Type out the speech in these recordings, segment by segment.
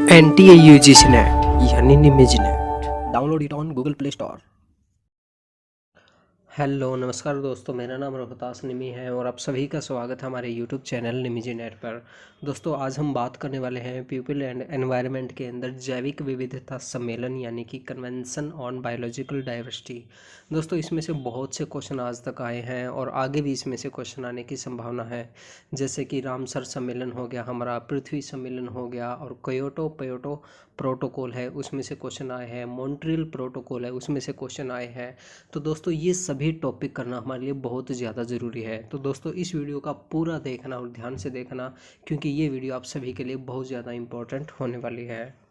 NTA UGC net यानी निमिज net. Download it on Google Play Store. Hello नमस्कार दोस्तों, मेरा नाम रोहतास निमी है और आप सभी का स्वागत है हमारे यूट्यूब चैनल निमिजी नेट पर। दोस्तों आज हम बात करने वाले हैं पीपल एंड एनवायरनमेंट के अंदर जैविक विविधता सम्मेलन यानी कि कन्वेंशन ऑन बायोलॉजिकल डाइवर्सिटी। दोस्तों इसमें से बहुत से क्वेश्चन आज तक आए हैं और आगे भी इसमें से क्वेश्चन आने की संभावना है, जैसे कि रामसर सम्मेलन हो गया, हमारा पृथ्वी सम्मेलन हो गया, और क्योटो प्रोटोकॉल है उसमें से क्वेश्चन आए हैं, मॉन्ट्रियल प्रोटोकॉल है उसमें से क्वेश्चन आए हैं। तो दोस्तों ये सभी टॉपिक करना हमारे लिए बहुत ज़्यादा ज़रूरी है। तो दोस्तों इस वीडियो का पूरा देखना और ध्यान से देखना, क्योंकि ये वीडियो आप सभी के लिए बहुत ज़्यादा इंपॉर्टेंट होने वाली है।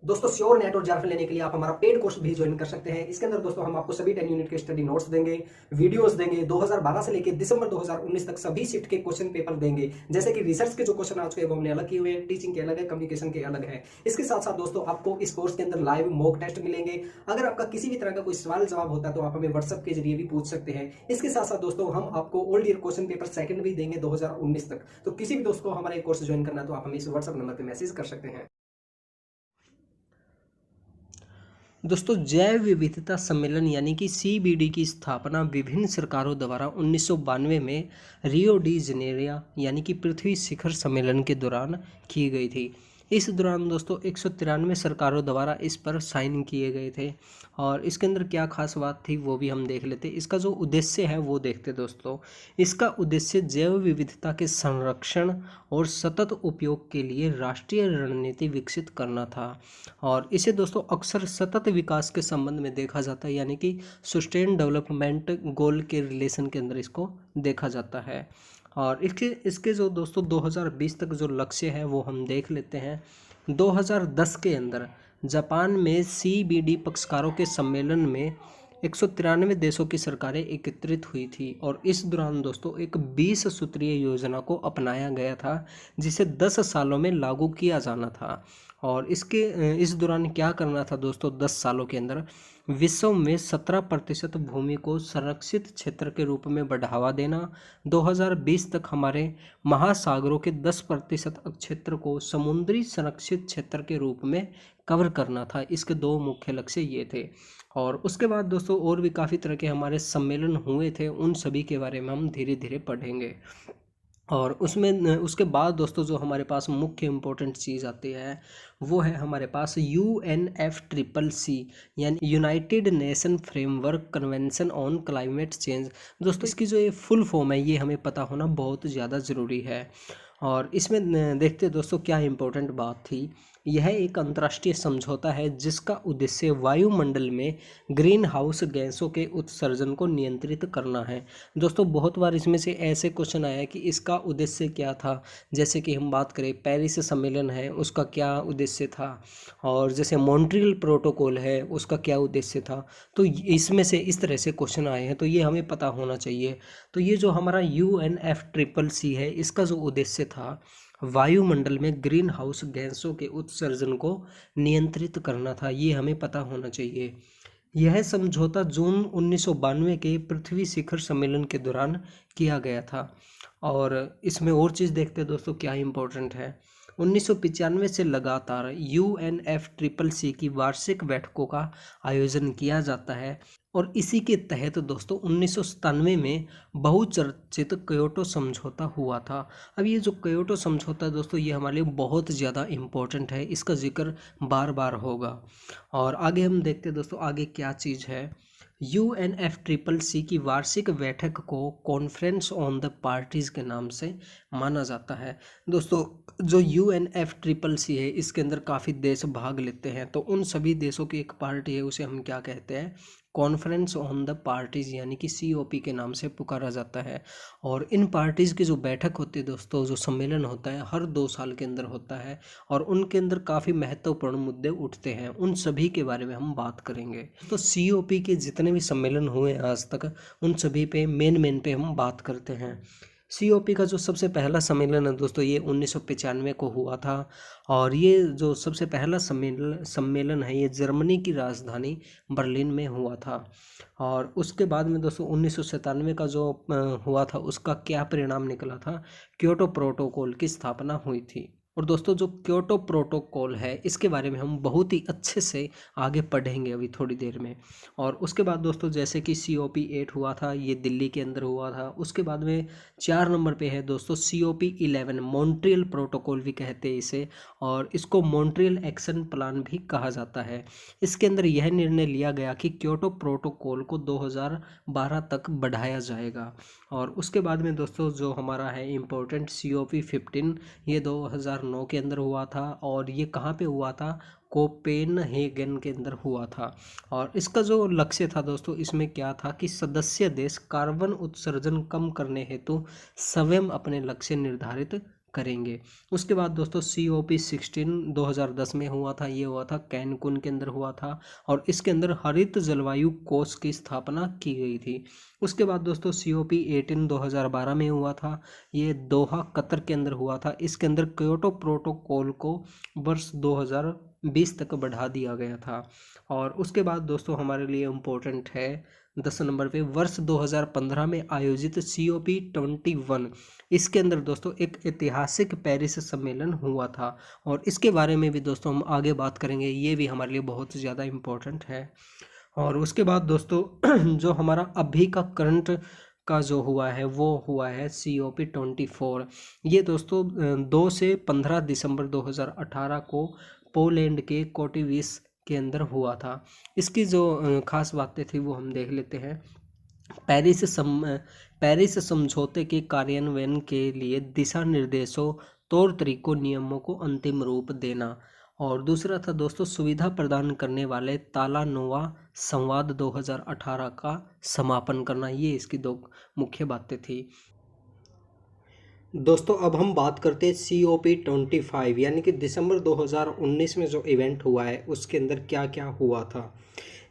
दोस्तों श्योर नेट और जारफल लेने के लिए आप हमारा पेड कोर्स भी ज्वाइन कर सकते हैं। इसके अंदर दोस्तों हम आपको सभी 10 यूनिट के स्टडी नोट्स देंगे, वीडियोस देंगे, 2012 से लेकर दिसंबर 2019 तक सभी शिफ्ट के क्वेश्चन पेपर देंगे। जैसे कि रिसर्च के जो क्वेश्चन आ चुके हैं वो हमने अलग किए हुए हैं, टीचिंग के अलग है, कम्युनिकेशन के अलग है। इसके साथ साथ दोस्तों आपको इस कोर्स के अंदर लाइव मॉक टेस्ट मिलेंगे। अगर आपका किसी भी तरह का कोई सवाल जवाब होता है तो आप हमें व्हाट्सएप के जरिए भी पूछ सकते हैं। इसके साथ साथ दोस्तों हम आपको old year question paper second भी देंगे 2019 तक। तो किसी भी दोस्त को हमारे कोर्स ज्वाइन करना है तो आप हमें इस व्हाट्सएप नंबर पर मैसेज कर सकते हैं। दोस्तों जैव विविधता सम्मेलन यानी कि CBD की स्थापना विभिन्न सरकारों द्वारा 1992 में रियो डी जनेरिया यानी कि पृथ्वी शिखर सम्मेलन के दौरान की गई थी। इस दौरान दोस्तों 193 सरकारों द्वारा इस पर साइन किए गए थे। और इसके अंदर क्या खास बात थी वो भी हम देख लेते। इसका जो उद्देश्य है वो देखते दोस्तों। इसका उद्देश्य जैव विविधता के संरक्षण और सतत उपयोग के लिए राष्ट्रीय रणनीति विकसित करना था। और इसे दोस्तों अक्सर सतत विकास के संबंध में देखा जाता है, यानी कि सस्टेन डेवलपमेंट गोल के रिलेशन के अंदर इसको देखा जाता है। और इसके इसके जो दोस्तों 2020 तक जो लक्ष्य है वो हम देख लेते हैं। 2010 के अंदर जापान में CBD पक्षकारों के सम्मेलन में 193 देशों की सरकारें एकत्रित हुई थी। और इस दौरान दोस्तों एक 20 सूत्रीय योजना को अपनाया गया था, जिसे 10 सालों में लागू किया जाना था। और इस दौरान क्या करना था दोस्तों, 10 सालों के अंदर विश्व में 17% भूमि को संरक्षित क्षेत्र के रूप में बढ़ावा देना, 2020 तक हमारे महासागरों के 10% क्षेत्र को समुद्री संरक्षित क्षेत्र के रूप में कवर करना था। इसके दो मुख्य लक्ष्य ये थे। और उसके बाद दोस्तों और भी काफ़ी तरह के हमारे सम्मेलन हुए थे, उन सभी के बारे में हम धीरे धीरे पढ़ेंगे। और उसके बाद दोस्तों जो हमारे पास मुख्य इम्पोर्टेंट चीज़ आती है वो है हमारे पास UNFCCC यानी United nation framework convention on climate change. दोस्तों इसकी जो ये फुल फॉर्म है ये हमें पता होना बहुत ज़्यादा ज़रूरी है। और इसमें देखते दोस्तों क्या इम्पोर्टेंट बात थी। यह एक अंतर्राष्ट्रीय समझौता है जिसका उद्देश्य वायुमंडल में ग्रीन हाउस गैसों के उत्सर्जन को नियंत्रित करना है। दोस्तों बहुत बार इसमें से ऐसे क्वेश्चन आया कि इसका उद्देश्य क्या था। जैसे कि हम बात करें पेरिस सम्मेलन है उसका क्या उद्देश्य था, और जैसे मॉन्ट्रियल प्रोटोकॉल है उसका क्या उद्देश्य था। तो इसमें से इस तरह से क्वेश्चन आए हैं, तो ये हमें पता होना चाहिए। तो ये जो हमारा UNFCCC है इसका जो उद्देश्य था वायुमंडल में ग्रीन हाउस गैसों के उत्सर्जन को नियंत्रित करना था, ये हमें पता होना चाहिए। यह समझौता जून 1992 के पृथ्वी शिखर सम्मेलन के दौरान किया गया था। और इसमें और चीज़ देखते हैं दोस्तों क्या इम्पोर्टेंट है। 1995 से लगातार UNFCCC की वार्षिक बैठकों का आयोजन किया जाता है। और इसी के तहत दोस्तों 1997 में बहुचर्चित क्योटो समझौता हुआ था। अब ये जो क्योटो समझौता है दोस्तों ये हमारे लिए बहुत ज़्यादा इम्पोर्टेंट है, इसका जिक्र बार बार होगा। और आगे हम देखते हैं दोस्तों आगे क्या चीज़ है। UNFCCC की वार्षिक बैठक को कॉन्फ्रेंस ऑन द पार्टीज़ के नाम से माना जाता है। दोस्तों जो UNFCCC है इसके अंदर काफ़ी देश भाग लेते हैं, तो उन सभी देशों की एक पार्टी है उसे हम क्या कहते हैं, कॉन्फ्रेंस ऑन द पार्टीज़ यानी कि COP के नाम से पुकारा जाता है। और इन पार्टीज़ की जो बैठक होती है दोस्तों, जो सम्मेलन होता है हर 2 साल के अंदर होता है। और उनके अंदर काफ़ी महत्वपूर्ण मुद्दे उठते हैं, उन सभी के बारे में हम बात करेंगे। तो COP के जितने भी सम्मेलन हुए आज तक उन सभी पे मेन पे हम बात करते हैं। COP का जो सबसे पहला सम्मेलन है दोस्तों ये 1995 को हुआ था। और ये जो सबसे पहला सम्मेलन है ये जर्मनी की राजधानी बर्लिन में हुआ था। और उसके बाद में दोस्तों 1997 का जो हुआ था उसका क्या परिणाम निकला था, क्योटो प्रोटोकॉल की स्थापना हुई थी। और दोस्तों जो क्योटो प्रोटोकॉल है इसके बारे में हम बहुत ही अच्छे से आगे पढ़ेंगे अभी थोड़ी देर में। और उसके बाद दोस्तों जैसे कि COP8 हुआ था, ये दिल्ली के अंदर हुआ था। उसके बाद में 4 नंबर पे है दोस्तों COP11, मॉन्ट्रियल प्रोटोकॉल भी कहते हैं इसे, और इसको मॉन्ट्रियल एक्शन प्लान भी कहा जाता है। इसके अंदर यह निर्णय लिया गया कि क्योटो प्रोटोकॉल को 2012 तक बढ़ाया जाएगा। और उसके बाद में दोस्तों जो हमारा है इम्पोर्टेंट COP15, ये 2009 के अंदर हुआ था, और ये कहाँ पे हुआ था, कोपेनहेगन के अंदर हुआ था। और इसका जो लक्ष्य था दोस्तों, इसमें क्या था कि सदस्य देश कार्बन उत्सर्जन कम करने हेतु स्वयं अपने लक्ष्य निर्धारित करेंगे। उसके बाद दोस्तों COP16 2010 में हुआ था, ये हुआ था कैनकुन के अंदर हुआ था, और इसके अंदर हरित जलवायु कोष की स्थापना की गई थी। उसके बाद दोस्तों COP18 2012 में हुआ था, ये दोहा कतर के अंदर हुआ था। इसके अंदर क्योटो प्रोटोकॉल को वर्ष 2020 तक बढ़ा दिया गया था। और उसके बाद दोस्तों हमारे लिए इम्पोर्टेंट है 10 नंबर पे वर्ष 2015 में आयोजित COP21, इसके अंदर दोस्तों एक ऐतिहासिक पेरिस सम्मेलन हुआ था। और इसके बारे में भी दोस्तों हम आगे बात करेंगे, ये भी हमारे लिए बहुत ज़्यादा इम्पोर्टेंट है। और उसके बाद दोस्तों जो हमारा अभी का करंट का जो हुआ है वो हुआ है COP24। ये दोस्तों 2 से 15 दिसंबर 2018 को पोलैंड के कोटोविस के अंदर हुआ था। इसकी जो खास बातें थी वो हम देख लेते हैं। पेरिस समझौते के कार्यान्वयन के लिए दिशा निर्देशों, तौर तरीकों, नियमों को अंतिम रूप देना। और दूसरा था दोस्तों सुविधा प्रदान करने वाले तालानोवा संवाद 2018 का समापन करना। ये इसकी 2 मुख्य बातें थी। दोस्तों अब हम बात करते हैं COP25 यानी कि दिसंबर 2019 में जो इवेंट हुआ है उसके अंदर क्या क्या हुआ था।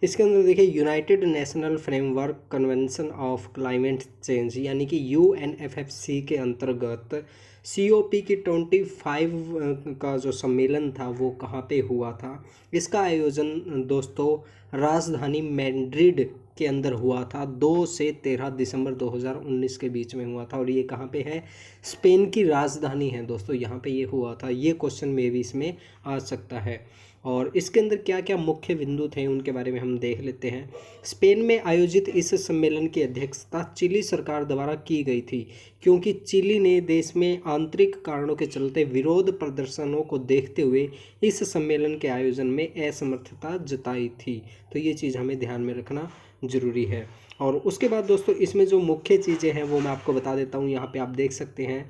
इसके अंदर देखिए United national framework convention of climate change यानी कि UNFCCC के अंतर्गत COP की 25 का जो सम्मेलन था वो कहाँ पे हुआ था। इसका आयोजन दोस्तों राजधानी मैड्रिड के अंदर हुआ था, 2 से 13 दिसंबर 2019 के बीच में हुआ था। और ये कहाँ पे है, स्पेन की राजधानी है दोस्तों, यहाँ पे ये हुआ था। ये क्वेश्चन में भी इसमें आ सकता है। और इसके अंदर क्या क्या मुख्य बिंदु थे उनके बारे में हम देख लेते हैं। स्पेन में आयोजित इस सम्मेलन की अध्यक्षता चिली सरकार द्वारा की गई थी, क्योंकि चिली ने देश में आंतरिक कारणों के चलते विरोध प्रदर्शनों को देखते हुए इस सम्मेलन के आयोजन में असमर्थता जताई थी। तो ये चीज़ हमें ध्यान में रखना जरूरी है। और उसके बाद दोस्तों इसमें जो मुख्य चीज़ें हैं वो मैं आपको बता देता हूँ। यहाँ पे आप देख सकते हैं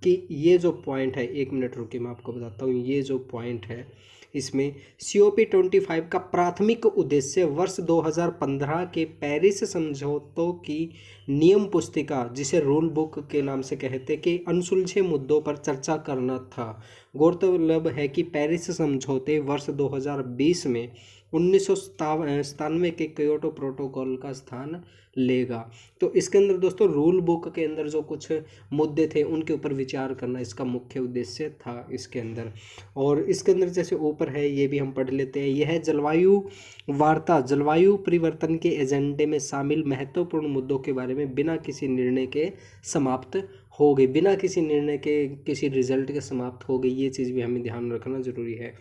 कि ये जो पॉइंट है, 1 मिनट रुकिए मैं आपको बताता हूँ। ये जो पॉइंट है इसमें COP25 का प्राथमिक उद्देश्य वर्ष 2015 के पेरिस समझौतों की नियम पुस्तिका, जिसे रूल बुक के नाम से कहते, कि अनसुलझे मुद्दों पर चर्चा करना था। गौरतलब है कि पेरिस समझौते वर्ष 2020 में 1997 के क्योटो प्रोटोकॉल का स्थान लेगा। तो इसके अंदर दोस्तों रूल बुक के अंदर जो कुछ मुद्दे थे उनके ऊपर विचार करना इसका मुख्य उद्देश्य था इसके अंदर। और इसके अंदर जैसे ऊपर है ये भी हम पढ़ लेते हैं। यह जलवायु वार्ता जलवायु परिवर्तन के एजेंडे में शामिल महत्वपूर्ण मुद्दों के बारे में बिना किसी निर्णय के समाप्त हो गई, बिना किसी निर्णय के, किसी रिजल्ट के समाप्त हो गई। ये चीज़ भी हमें ध्यान रखना जरूरी है।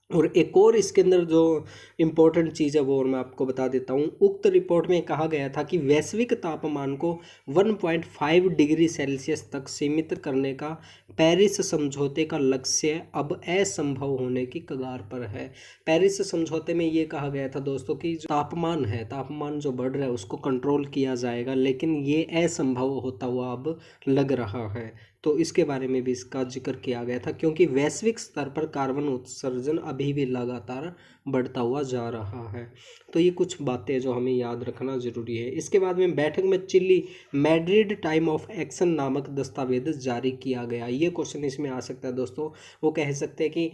और एक और इसके अंदर जो इम्पोर्टेंट चीज़ है वो और मैं आपको बता देता हूँ। उक्त रिपोर्ट में कहा गया था कि वैश्विक तापमान को 1.5 डिग्री सेल्सियस तक सीमित करने का पेरिस समझौते का लक्ष्य अब असंभव होने की कगार पर है। पेरिस समझौते में ये कहा गया था दोस्तों कि जो तापमान जो बढ़ रहा है उसको कंट्रोल किया जाएगा, लेकिन ये असंभव होता हुआ अब लग रहा है। तो इसके बारे में भी इसका जिक्र किया गया था, क्योंकि वैश्विक स्तर पर कार्बन उत्सर्जन अभी भी लगातार बढ़ता हुआ जा रहा है। तो ये कुछ बातें जो हमें याद रखना जरूरी है। इसके बाद में बैठक में Chile Madrid time of action नामक दस्तावेज जारी किया गया। ये क्वेश्चन इसमें आ सकता है दोस्तों। वो कह सकते हैं कि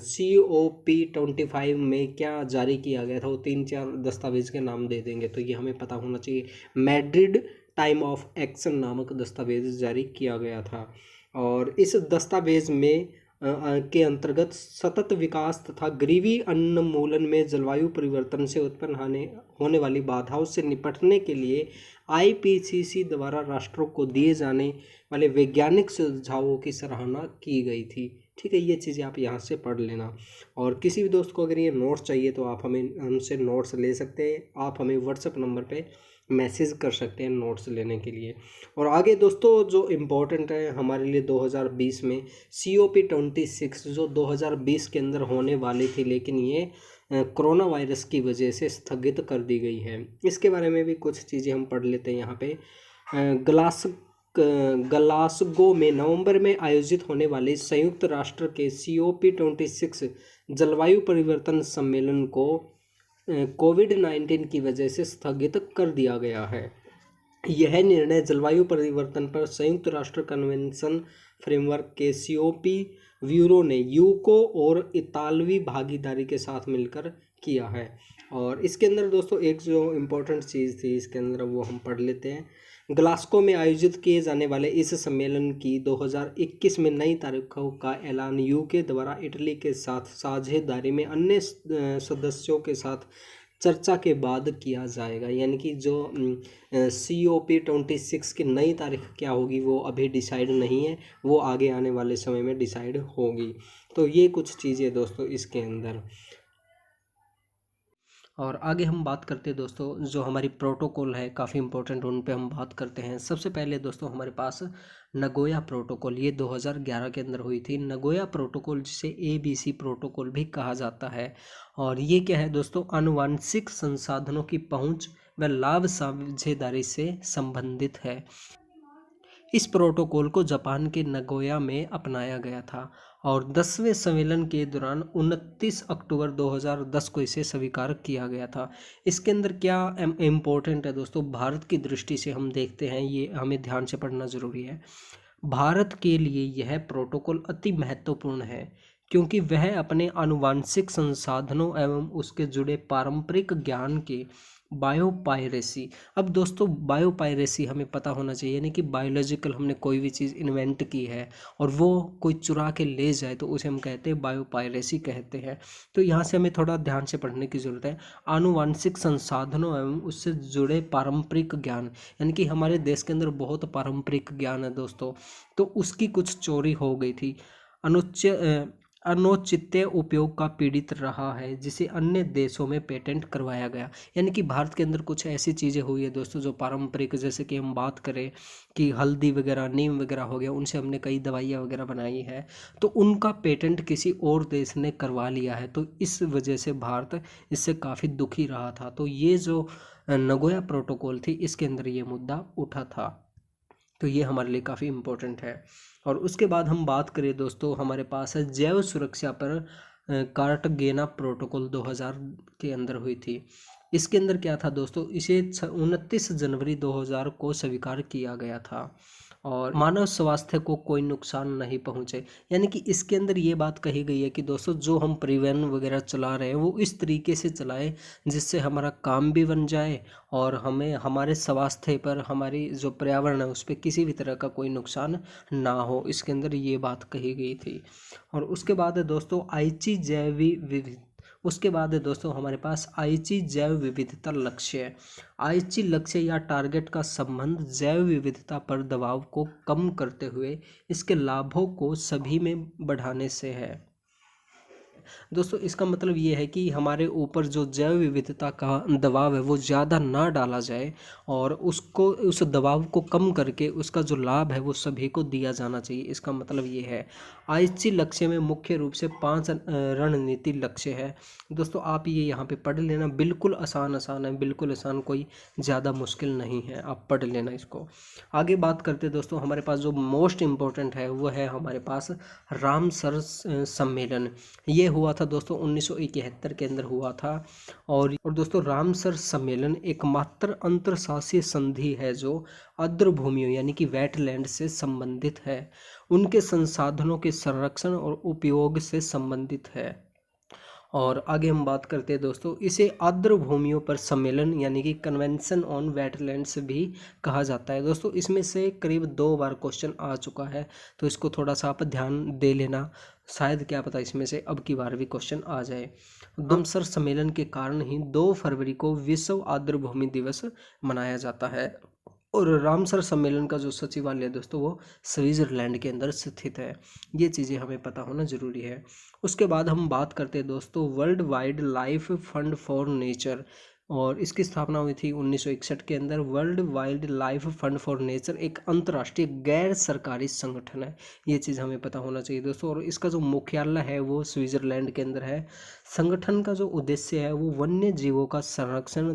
COP25 में क्या जारी किया गया था, वो 3-4 दस्तावेज के नाम दे देंगे, तो ये हमें पता होना चाहिए। मैड्रिड टाइम ऑफ एक्शन नामक दस्तावेज जारी किया गया था। और इस दस्तावेज में के अंतर्गत सतत विकास तथा गरीबी उन्मूलन में जलवायु परिवर्तन से उत्पन्न होने वाली बाधाओं से निपटने के लिए आईपीसीसी द्वारा राष्ट्रों को दिए जाने वाले वैज्ञानिक सुझावों की सराहना की गई थी। ठीक है, ये चीज़ें आप यहाँ से पढ़ लेना। और किसी भी दोस्त को अगर ये नोट्स चाहिए तो आप हमसे नोट्स ले सकते हैं। आप हमें व्हाट्सएप नंबर पे मैसेज कर सकते हैं नोट्स लेने के लिए। और आगे दोस्तों जो इम्पोर्टेंट है हमारे लिए 2020 में COP26 जो 2020 के अंदर होने वाली थी, लेकिन ये कोरोना वायरस की वजह से स्थगित कर दी गई है। इसके बारे में भी कुछ चीज़ें हम पढ़ लेते हैं यहाँ पे। ग्लासगो में नवंबर में आयोजित होने वाले संयुक्त राष्ट्र के COP26 जलवायु परिवर्तन सम्मेलन को कोविड-19 की वजह से स्थगित कर दिया गया है। यह निर्णय जलवायु परिवर्तन पर संयुक्त राष्ट्र कन्वेंशन फ्रेमवर्क के COP ब्यूरो ने यूको और इतालवी भागीदारी के साथ मिलकर किया है। और इसके अंदर दोस्तों एक जो इम्पोर्टेंट चीज़ थी इसके अंदर वो हम पढ़ लेते हैं। ग्लासगो में आयोजित किए जाने वाले इस सम्मेलन की 2021 में नई तारीखों का ऐलान यूके द्वारा इटली के साथ साझेदारी में अन्य सदस्यों के साथ चर्चा के बाद किया जाएगा। यानी कि जो COP26 की नई तारीख क्या होगी वो अभी डिसाइड नहीं है, वो आगे आने वाले समय में डिसाइड होगी। तो ये कुछ चीज़ें दोस्तों इसके अंदर। और आगे हम बात करते हैं दोस्तों जो हमारी प्रोटोकॉल है काफ़ी इंपॉर्टेंट, उन पे हम बात करते हैं। सबसे पहले दोस्तों हमारे पास नगोया प्रोटोकॉल, ये 2011 के अंदर हुई थी। नगोया प्रोटोकॉल जिसे ABC प्रोटोकॉल भी कहा जाता है। और ये क्या है दोस्तों, आनुवंशिक संसाधनों की पहुंच व लाभ साझेदारी से संबंधित है। इस प्रोटोकॉल को जापान के नगोया में अपनाया गया था और 10वें सम्मेलन के दौरान 29 अक्टूबर 2010 को इसे स्वीकार किया गया था। इसके अंदर क्या इम्पोर्टेंट है दोस्तों, भारत की दृष्टि से हम देखते हैं, ये हमें ध्यान से पढ़ना ज़रूरी है। भारत के लिए यह प्रोटोकॉल अति महत्वपूर्ण है क्योंकि वह अपने आनुवंशिक संसाधनों एवं उसके जुड़े पारंपरिक ज्ञान के बायोपायरेसी। अब दोस्तों बायोपायरेसी हमें पता होना चाहिए, यानी कि बायोलॉजिकल हमने कोई भी चीज़ इन्वेंट की है और वो कोई चुरा के ले जाए तो उसे हम कहते हैं बायोपायरेसी कहते हैं। तो यहाँ से हमें थोड़ा ध्यान से पढ़ने की ज़रूरत है। आनुवंशिक संसाधनों एवं उससे जुड़े पारंपरिक ज्ञान, यानी कि हमारे देश के अंदर बहुत पारंपरिक ज्ञान है दोस्तों, तो उसकी कुछ चोरी हो गई थी। अनौचित्य उपयोग का पीड़ित रहा है जिसे अन्य देशों में पेटेंट करवाया गया। यानी कि भारत के अंदर कुछ ऐसी चीज़ें हुई है दोस्तों जो पारंपरिक, जैसे कि हम बात करें कि हल्दी वगैरह, नीम वगैरह हो गया, उनसे हमने कई दवाइयाँ वगैरह बनाई है, तो उनका पेटेंट किसी और देश ने करवा लिया है। तो इस वजह से भारत इससे काफ़ी दुखी रहा था। तो ये जो नगोया प्रोटोकॉल थी इसके अंदर ये मुद्दा उठा था। तो ये हमारे लिए काफ़ी इम्पोर्टेंट है। और उसके बाद हम बात करें दोस्तों, हमारे पास है जैव सुरक्षा पर कार्टगेना प्रोटोकॉल 2000 के अंदर हुई थी। इसके अंदर क्या था दोस्तों, इसे 29 जनवरी 2000 को स्वीकार किया गया था और मानव स्वास्थ्य को कोई नुकसान नहीं पहुंचे। यानी कि इसके अंदर ये बात कही गई है कि दोस्तों जो हम परिवहन वगैरह चला रहे हैं वो इस तरीके से चलाएं जिससे हमारा काम भी बन जाए और हमें हमारे स्वास्थ्य पर, हमारी जो पर्यावरण है उस पर किसी भी तरह का कोई नुकसान ना हो। इसके अंदर ये बात कही गई थी। और उसके बाद है दोस्तों उसके बाद है दोस्तों हमारे पास आईची जैव विविधता लक्ष्य है। आईची लक्ष्य या टारगेट का संबंध जैव विविधता पर दबाव को कम करते हुए इसके लाभों को सभी में बढ़ाने से है। दोस्तों इसका मतलब ये है कि हमारे ऊपर जो जैव विविधता का दबाव है वो ज़्यादा ना डाला जाए और उसको, उस दबाव को कम करके उसका जो लाभ है वो सभी को दिया जाना चाहिए। इसका मतलब ये है। आईची लक्ष्य में मुख्य रूप से 5 रणनीति लक्ष्य है। दोस्तों आप ये यहाँ पे पढ़ लेना, बिल्कुल आसान है, बिल्कुल आसान, कोई ज़्यादा मुश्किल नहीं है, आप पढ़ लेना इसको। आगे बात करते दोस्तों, हमारे पास जो मोस्ट इम्पोर्टेंट है वो है हमारे पास रामसर सम्मेलन। ये हुआ था दोस्तों 1971 के अंदर हुआ था। और दोस्तों रामसर सम्मेलन एकमात्र अंतरशासीय संधि है जो आर्द्र भूमियों यानी कि वेटलैंड से संबंधित है, उनके संसाधनों के संरक्षण और उपयोग से संबंधित है। और आगे हम बात करते हैं दोस्तों, इसे आर्द्र भूमियों पर सम्मेलन यानी कि कन्वेंशन ऑन वेटलैंड्स भी कहा जाता है। दोस्तों इसमें से करीब 2 बार क्वेश्चन आ चुका है, तो इसको थोड़ा सा आप ध्यान दे लेना, शायद क्या पता इसमें से अब की बार भी क्वेश्चन आ जाए। रामसर सम्मेलन के कारण ही 2 फरवरी को विश्व आर्द्र भूमि दिवस मनाया जाता है। और रामसर सम्मेलन का जो सचिवालय है दोस्तों वो स्विट्जरलैंड के अंदर स्थित है। ये चीज़ें हमें पता होना ज़रूरी है। उसके बाद हम बात करते हैं दोस्तों world wide life fund for nature, और इसकी स्थापना हुई थी 1961 के अंदर। World wild life fund for nature एक अंतर्राष्ट्रीय गैर सरकारी संगठन है, ये चीज़ हमें पता होना चाहिए दोस्तों। और इसका जो मुख्यालय है वो स्विट्जरलैंड के अंदर है। संगठन का जो उद्देश्य है वो वन्य जीवों का संरक्षण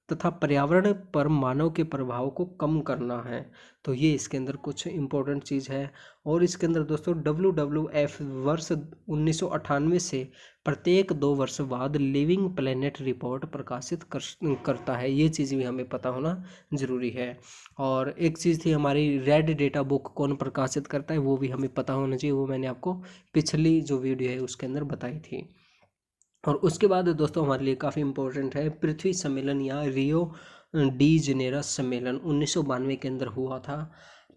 तथा पर्यावरण पर मानव के प्रभाव को कम करना है। तो ये इसके अंदर कुछ इम्पोर्टेंट चीज़ है। और इसके अंदर दोस्तों WWF वर्ष 1998 से प्रत्येक 2 वर्ष बाद लिविंग प्लेनेट रिपोर्ट प्रकाशित करता है, ये चीज़ भी हमें पता होना ज़रूरी है। और एक चीज़ थी हमारी रेड डेटा बुक कौन प्रकाशित करता है, वो भी हमें पता होना चाहिए, वो मैंने आपको पिछली जो वीडियो है उसके अंदर बताई थी। और उसके बाद दोस्तों हमारे लिए काफ़ी इम्पोर्टेंट है पृथ्वी सम्मेलन या रियो डी जनेरा सम्मेलन 1992 के अंदर हुआ था।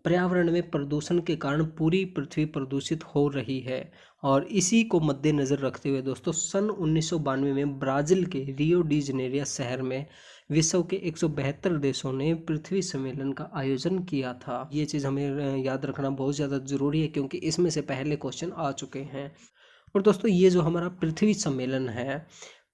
पर्यावरण में प्रदूषण के कारण पूरी पृथ्वी प्रदूषित हो रही है, और इसी को मद्देनज़र रखते हुए दोस्तों सन 1992 में ब्राज़ील के रियो डी जनेरिया शहर में विश्व के 172 देशों ने पृथ्वी सम्मेलन का आयोजन किया था। ये चीज़ हमें याद रखना बहुत ज़्यादा ज़रूरी है, क्योंकि इसमें से पहले क्वेश्चन आ चुके हैं। और दोस्तों ये जो हमारा पृथ्वी सम्मेलन है,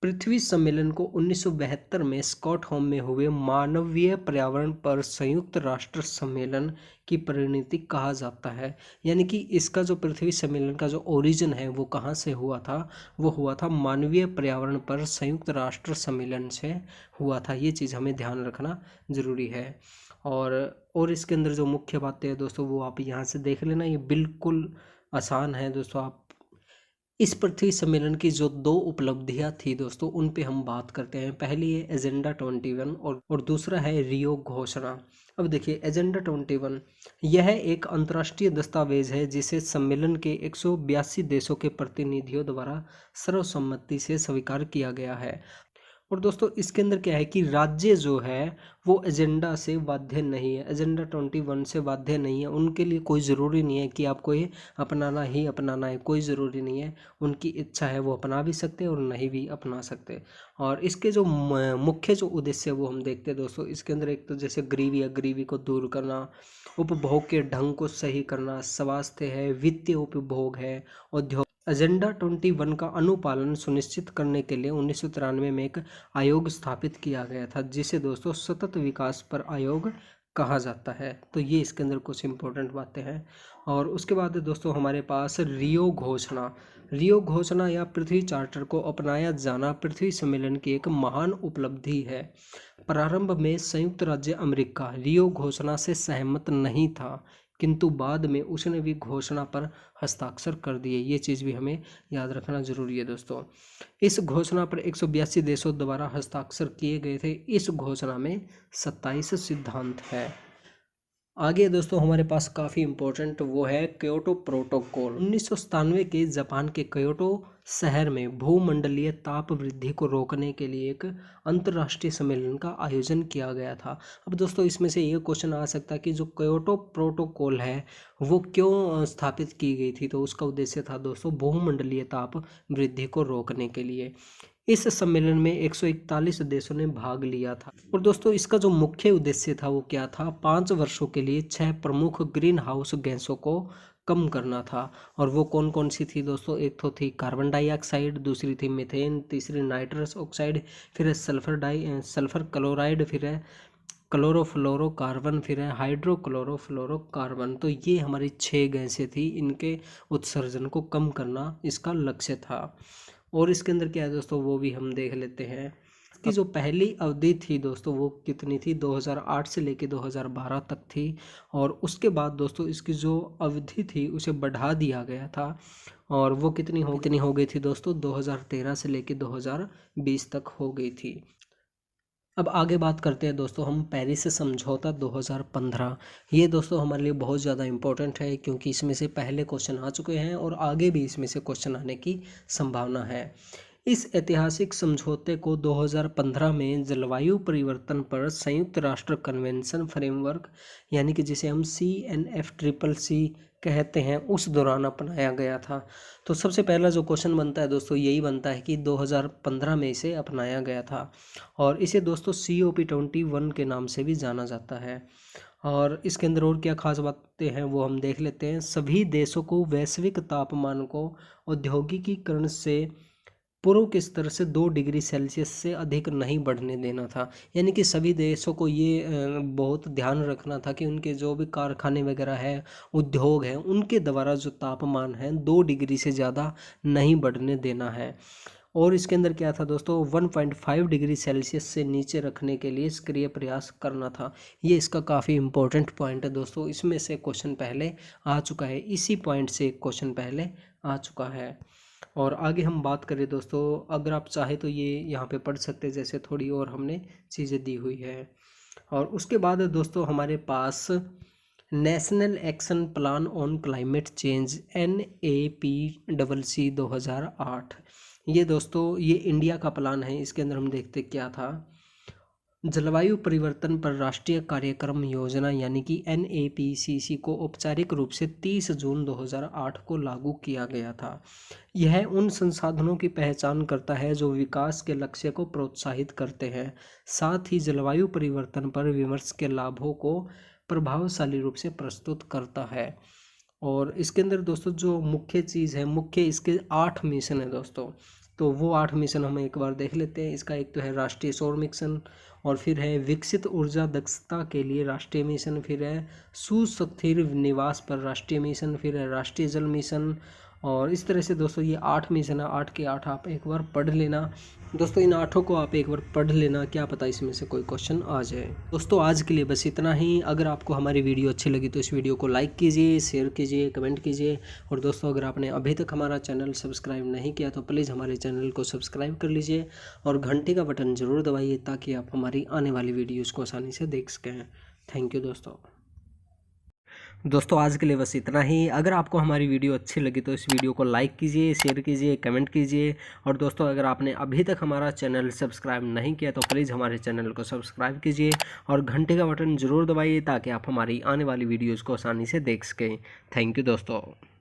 पृथ्वी सम्मेलन को 1972 में स्टॉकहोम में हुए मानवीय पर्यावरण पर संयुक्त राष्ट्र सम्मेलन की परिणति कहा जाता है। यानी कि इसका जो पृथ्वी सम्मेलन का जो ओरिजिन है वो कहाँ से हुआ था, वो हुआ था मानवीय पर्यावरण पर संयुक्त राष्ट्र सम्मेलन से हुआ था। ये चीज़ हमें ध्यान रखना ज़रूरी है। और इसके अंदर जो मुख्य बातें हैं दोस्तों वो आप यहाँ से देख लेना, ये बिल्कुल आसान है दोस्तों। आप इस पृथ्वी सम्मेलन की जो 2 उपलब्धियां थी दोस्तों उन पे हम बात करते हैं। पहली है एजेंडा 21 और दूसरा है रियो घोषणा। अब देखिए एजेंडा 21 यह एक अंतर्राष्ट्रीय दस्तावेज है जिसे सम्मेलन के 182 देशों के प्रतिनिधियों द्वारा सर्वसम्मति से स्वीकार किया गया है। और दोस्तों इसके अंदर क्या है कि राज्य जो है वो एजेंडा से बाध्य नहीं है, एजेंडा 21 से बाध्य नहीं है। उनके लिए कोई ज़रूरी नहीं है कि आपको ये अपनाना ही अपनाना है, कोई ज़रूरी नहीं है। उनकी इच्छा है वो अपना भी सकते हैं और नहीं भी अपना सकते। और इसके जो मुख्य जो उद्देश्य है वो हम देखते हैं दोस्तों। इसके अंदर एक तो जैसे गरीबी को दूर करना, उपभोग के ढंग को सही करना, स्वास्थ्य है, वित्तीय उपभोग है, उद्योग। एजेंडा 21 का अनुपालन सुनिश्चित करने के लिए 1993 में एक आयोग स्थापित किया गया था, जिसे दोस्तों सतत विकास पर आयोग कहा जाता है। तो ये इसके अंदर कुछ इंपॉर्टेंट बातें हैं। और उसके बाद दोस्तों हमारे पास रियो घोषणा या पृथ्वी चार्टर को अपनाया जाना पृथ्वी सम्मेलन की एक महान उपलब्धि है। प्रारंभ में संयुक्त राज्य अमेरिका रियो घोषणा से सहमत नहीं था, किंतु बाद में उसने भी घोषणा पर हस्ताक्षर कर दिए। ये चीज़ भी हमें याद रखना जरूरी है दोस्तों। इस घोषणा पर 182 देशों द्वारा हस्ताक्षर किए गए थे। इस घोषणा में 27 सिद्धांत है। आगे दोस्तों हमारे पास काफ़ी इम्पोर्टेंट वो है क्योटो प्रोटोकॉल। 1997 के जापान के क्योटो शहर में भूमंडलीय ताप वृद्धि को रोकने के लिए एक अंतर्राष्ट्रीय सम्मेलन का आयोजन किया गया था। अब दोस्तों इसमें से ये क्वेश्चन आ सकता है कि जो क्योटो प्रोटोकॉल है वो क्यों स्थापित की गई थी, तो उसका उद्देश्य था दोस्तों भूमंडलीय ताप वृद्धि को रोकने के लिए। इस सम्मेलन में 141 देशों ने भाग लिया था। और दोस्तों इसका जो मुख्य उद्देश्य था वो क्या था, 5 वर्षों के लिए 6 प्रमुख ग्रीन हाउस गैसों को कम करना था। और वो कौन कौन सी थी दोस्तों, एक तो थी कार्बन डाइऑक्साइड, दूसरी थी मीथेन, तीसरी नाइट्रस ऑक्साइड, फिर है सल्फर क्लोराइड, फिर है क्लोरोफ्लोरोकार्बन, फिर है हाइड्रोक्लोरोफ्लोरोकार्बन। तो ये हमारी 6 गैसें थी, इनके उत्सर्जन को कम करना इसका लक्ष्य था। और इसके अंदर क्या है दोस्तों वो भी हम देख लेते हैं। इसकी जो पहली अवधि थी दोस्तों वो कितनी थी, 2008 से लेके 2012 तक थी। और उसके बाद दोस्तों इसकी जो अवधि थी उसे बढ़ा दिया गया था, और वो कितनी हो गई थी दोस्तों, 2013 से लेके 2020 तक हो गई थी। अब आगे बात करते हैं दोस्तों हम पेरिस समझौता 2015। ये दोस्तों हमारे लिए बहुत ज़्यादा इम्पोर्टेंट है, क्योंकि इसमें से पहले क्वेश्चन आ चुके हैं और आगे भी इसमें से क्वेश्चन आने की संभावना है। इस ऐतिहासिक समझौते को 2015 में जलवायु परिवर्तन पर संयुक्त राष्ट्र कन्वेंशन फ्रेमवर्क यानी कि जिसे हम CNFCCC कहते हैं उस दौरान अपनाया गया था। तो सबसे पहला जो क्वेश्चन बनता है दोस्तों यही बनता है कि 2015 में इसे अपनाया गया था, और इसे दोस्तों COP21 के नाम से भी जाना जाता है। और इसके अंदर और क्या खास बातें हैं वो हम देख लेते हैं। सभी देशों को वैश्विक तापमान को औद्योगिकीकरण से पूर्व के स्तर से 2 डिग्री सेल्सियस से अधिक नहीं बढ़ने देना था। यानी कि सभी देशों को ये बहुत ध्यान रखना था कि उनके जो भी कारखाने वगैरह है, उद्योग हैं, उनके द्वारा जो तापमान है 2 डिग्री से ज़्यादा नहीं बढ़ने देना है। और इसके अंदर क्या था दोस्तों, 1.5 डिग्री सेल्सियस से नीचे रखने के लिए सक्रिय प्रयास करना था। ये इसका काफ़ी इंपॉर्टेंट पॉइंट है दोस्तों। इसमें से क्वेश्चन पहले आ चुका है, इसी पॉइंट से क्वेश्चन पहले आ चुका है। और आगे हम बात करें दोस्तों, अगर आप चाहे तो ये यहाँ पे पढ़ सकते हैं, जैसे थोड़ी और हमने चीज़ें दी हुई है। और उसके बाद दोस्तों हमारे पास national action plan on climate change NAPCC 2008। ये दोस्तों ये इंडिया का प्लान है। इसके अंदर हम देखते क्या था, जलवायु परिवर्तन पर राष्ट्रीय कार्यक्रम योजना यानी कि NAPCC को औपचारिक रूप से 30 जून 2008 को लागू किया गया था। यह उन संसाधनों की पहचान करता है जो विकास के लक्ष्य को प्रोत्साहित करते हैं, साथ ही जलवायु परिवर्तन पर विमर्श के लाभों को प्रभावशाली रूप से प्रस्तुत करता है। और इसके अंदर दोस्तों जो मुख्य चीज़ है, मुख्य इसके 8 मिशन है दोस्तों। तो वो 8 मिशन हम एक बार देख लेते हैं। इसका एक तो है राष्ट्रीय सौर मिशन, और फिर है विकसित ऊर्जा दक्षता के लिए राष्ट्रीय मिशन, फिर है सुस्थिर निवास पर राष्ट्रीय मिशन, फिर है राष्ट्रीय जल मिशन। और इस तरह से दोस्तों ये 8 मिशन है, 8 के 8 आप एक बार पढ़ लेना दोस्तों। इन 8 को आप एक बार पढ़ लेना, क्या पता इसमें से कोई क्वेश्चन आ जाए। दोस्तों आज के लिए बस इतना ही। अगर आपको हमारी वीडियो अच्छी लगी तो इस वीडियो को लाइक कीजिए, शेयर कीजिए, कमेंट कीजिए। और दोस्तों अगर आपने अभी तक हमारा चैनल सब्सक्राइब नहीं किया तो प्लीज़ हमारे चैनल को सब्सक्राइब कर लीजिए और घंटे का बटन ज़रूर दबाइए, ताकि आप हमारी आने वाली वीडियोज़ को आसानी से देख सकें। थैंक यू दोस्तों आज के लिए बस इतना ही। अगर आपको हमारी वीडियो अच्छी लगी तो इस वीडियो को लाइक कीजिए, शेयर कीजिए, कमेंट कीजिए। और दोस्तों अगर आपने अभी तक हमारा चैनल सब्सक्राइब नहीं किया तो प्लीज़ हमारे चैनल को सब्सक्राइब कीजिए और घंटे का बटन ज़रूर दबाइए, ताकि आप हमारी आने वाली वीडियोज़ को आसानी से देख सकें। थैंक यू दोस्तों।